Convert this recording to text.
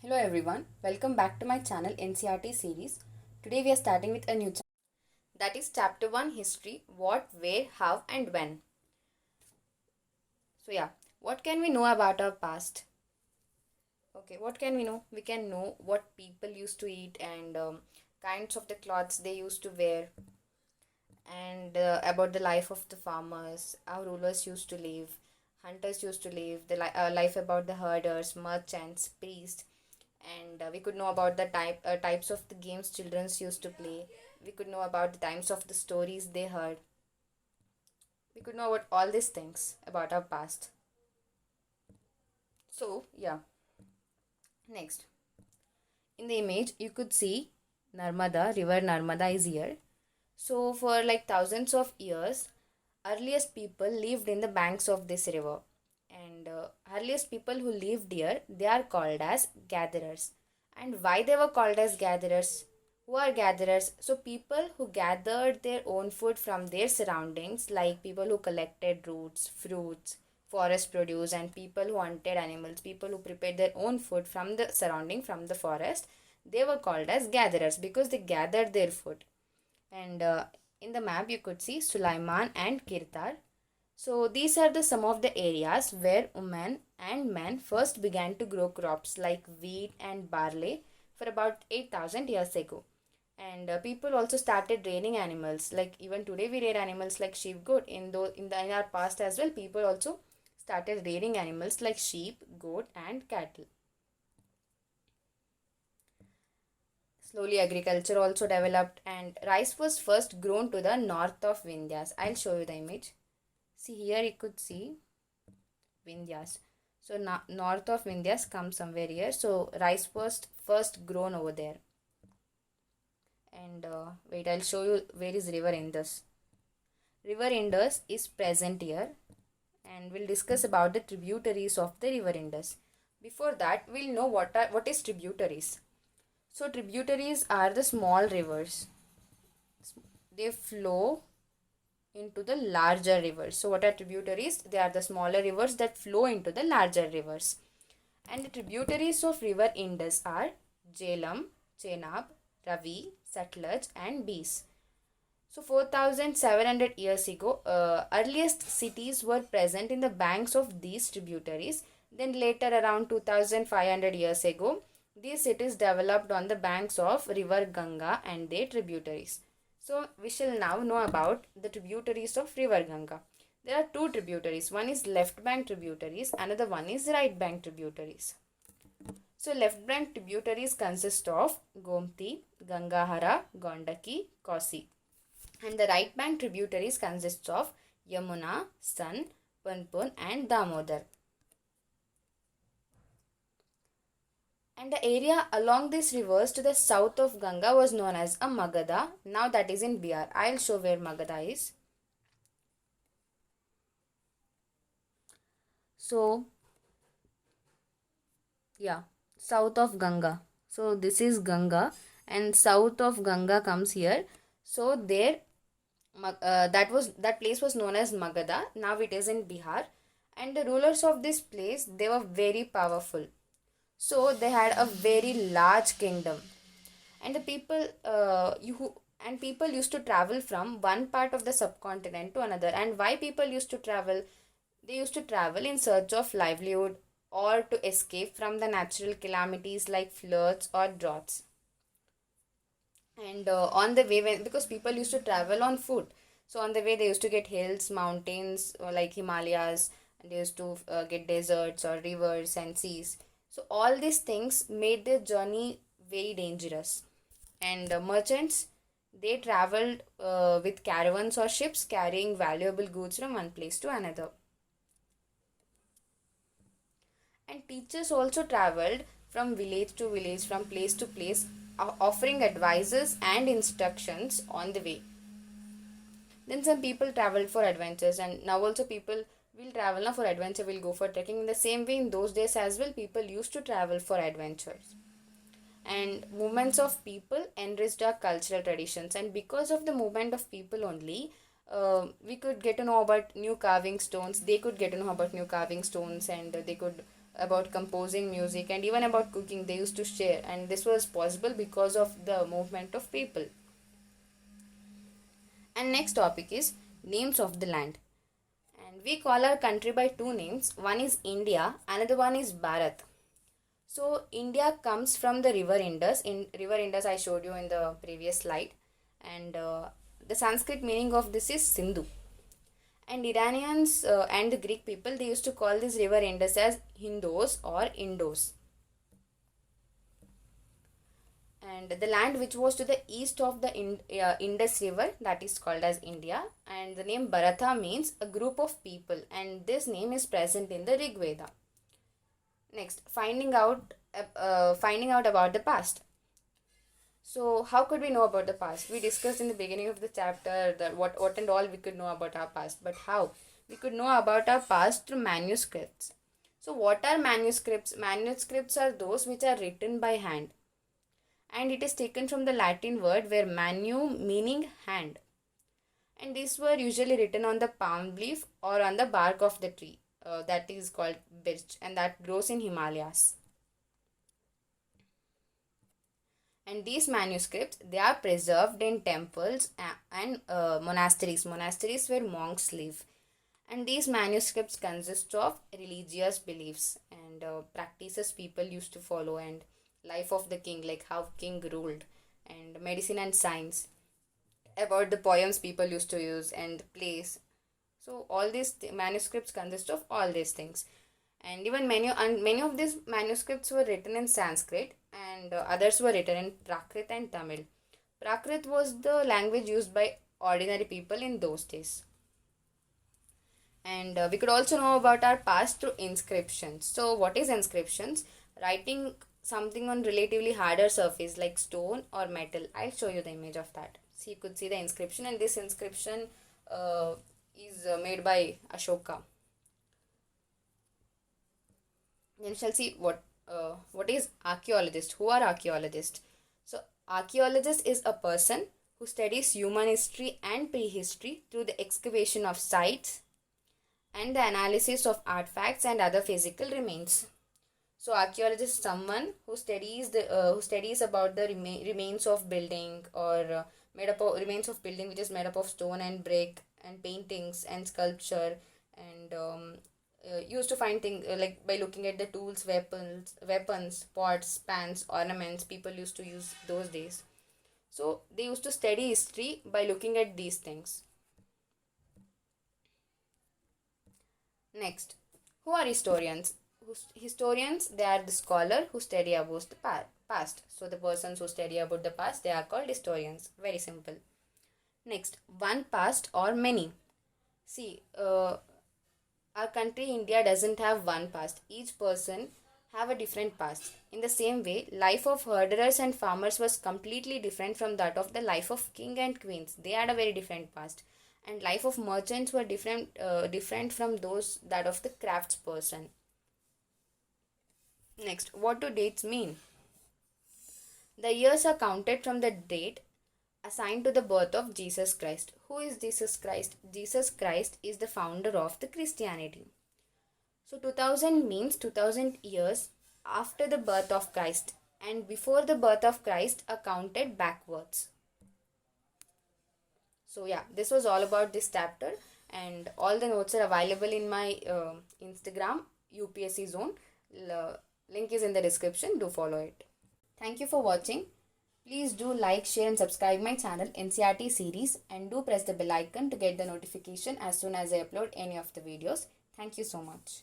Hello everyone, welcome back to my channel NCRT series. Today we are starting with a new chapter, that is chapter 1 history, what, where, how and when. What can we know about our past? Okay, what can we know? We can know what people used to eat and kinds of the clothes they used to wear, and about the life of the farmers, how rulers used to live, hunters used to live, the life about the herders, merchants, priests, and we could know about the types of the games children used to play. We could know about the times of the stories they heard. We could know about all these things about our past. Next, in the image you could see Narmada, river Narmada is here. So for like thousands of years, earliest people lived in the banks of this river, and earliest people who lived here, they are called as gatherers. And why they were called as gatherers? Who are gatherers? So people who gathered their own food from their surroundings, like people who collected roots, fruits, forest produce, and people who hunted animals, people who prepared their own food from the surrounding, from the forest, they were called as gatherers because they gathered their food. And in the map you could see Sulaiman and Kirtar. So these are the some of the areas where women and men first began to grow crops like wheat and barley for about 8,000 years ago. And people also started rearing animals, like even today we rear animals like sheep, goat. In our past as well, people also started rearing animals like sheep, goat and cattle. Slowly agriculture also developed, and rice was first grown to the north of Vindhyas. I'll show you the image. See here you could see Vindhyas. So north of Vindhyas comes somewhere here. So rice was first grown over there. And wait, I'll show you where is river Indus. River Indus is present here, and we'll discuss about the tributaries of the river Indus. Before that, we'll know what is tributaries. So tributaries are the small rivers. They flow into the larger rivers. So what are tributaries? They are the smaller rivers that flow into the larger rivers. And the tributaries of river Indus are Jhelum, Chenab, Ravi, Satluj and Beas. So 4,700 years ago, earliest cities were present in the banks of these tributaries. Then later, around 2,500 years ago, these cities developed on the banks of river Ganga and their tributaries. So we shall now know about the tributaries of river Ganga. There are two tributaries. One is left bank tributaries, another one is right bank tributaries. So left bank tributaries consist of Gomti, Gangahara, Gondaki, Kosi. And the right bank tributaries consist of Yamuna, Son, Punpun and Damodar. And the area along these rivers to the south of Ganga was known as a Magadha. Now that is in Bihar. I'll show where Magadha is. So, south of Ganga. So this is Ganga and south of Ganga comes here. So there that place was known as Magadha. Now it is in Bihar, and the rulers of this place, they were very powerful. So they had a very large kingdom, and the people used to travel from one part of the subcontinent to another. And why people used to travel? They used to travel in search of livelihood or to escape from the natural calamities like floods or droughts. And on the way, because people used to travel on foot, so on the way they used to get hills, mountains like Himalayas, and they used to get deserts or rivers and seas. So all these things made their journey very dangerous. And merchants, they traveled with caravans or ships carrying valuable goods from one place to another. And teachers also traveled from village to village, from place to place, offering advices and instructions on the way. Then some people traveled for adventures, and now also people will travel now for adventure, will go for trekking. In the same way, in those days as well, people used to travel for adventures. And movements of people enriched our cultural traditions, and because of the movement of people only, we could get to know about new carving stones. They could get to know about new carving stones, and they could about composing music, and even about cooking they used to share, and this was possible because of the movement of people. And next topic is names of the land. And we call our country by two names. One is India, another one is Bharat. So India comes from the river Indus. In river Indus I showed you in the previous slide, and the Sanskrit meaning of this is Sindhu. And Iranians and the Greek people, they used to call this river Indus as Hindos or Indos. And the land which was to the east of the Indus river, that is called as India. And the name Bharatha means a group of people, and this name is present in the Rig Veda. Next, finding out about the past. So how could we know about the past? We discussed in the beginning of the chapter that what and all we could know about our past, but how? We could know about our past through manuscripts. So what are manuscripts? Manuscripts are those which are written by hand, and it is taken from the Latin word where manu meaning hand, and these were usually written on the palm leaf or on the bark of the tree that is called birch, and that grows in Himalayas. And these manuscripts, they are preserved in temples and monasteries where monks live. And these manuscripts consist of religious beliefs and practices people used to follow, and life of the king, like how king ruled, and medicine and science, about the poems people used to use, and plays. So all these manuscripts consist of all these things. And even many of these manuscripts were written in Sanskrit, and others were written in Prakrit and Tamil. Prakrit was the language used by ordinary people in those days. And we could also know about our past through inscriptions. So what is inscriptions? Writing something on relatively harder surface like stone or metal. I'll show you the image of that. So you could see the inscription, and this inscription is made by Ashoka. Then we shall see what is archaeologist. Who are archaeologists? So archaeologist is a person who studies human history and prehistory through the excavation of sites and the analysis of artifacts and other physical remains. So archaeologist is someone who studies about the remains of building, or remains of building which is made up of stone and brick and paintings and sculpture, and used to find things like by looking at the tools, weapons, pots, pans, ornaments people used to use those days. So they used to study history by looking at these things. Next, who are historians? Historians, they are the scholar who study about the past. So the persons who study about the past, they are called historians. Very simple. Next, one past or many. See, our country India doesn't have one past. Each person have a different past. In the same way, life of herders and farmers was completely different from that of the life of king and queens. They had a very different past. And life of merchants were different from that of the craftsperson. Next, what do dates mean? The years are counted from the date assigned to the birth of Jesus Christ. Who is Jesus Christ? Jesus Christ is the founder of the Christianity. So 2000 means 2000 years after the birth of Christ, and before the birth of Christ are counted backwards. So yeah, this was all about this chapter, and all the notes are available in my Instagram, UPSC Zone. Link is in the description. Do follow it. Thank you for watching. Please do like, share and subscribe my channel NCERT series, and do press the bell icon to get the notification as soon as I upload any of the videos. Thank you so much.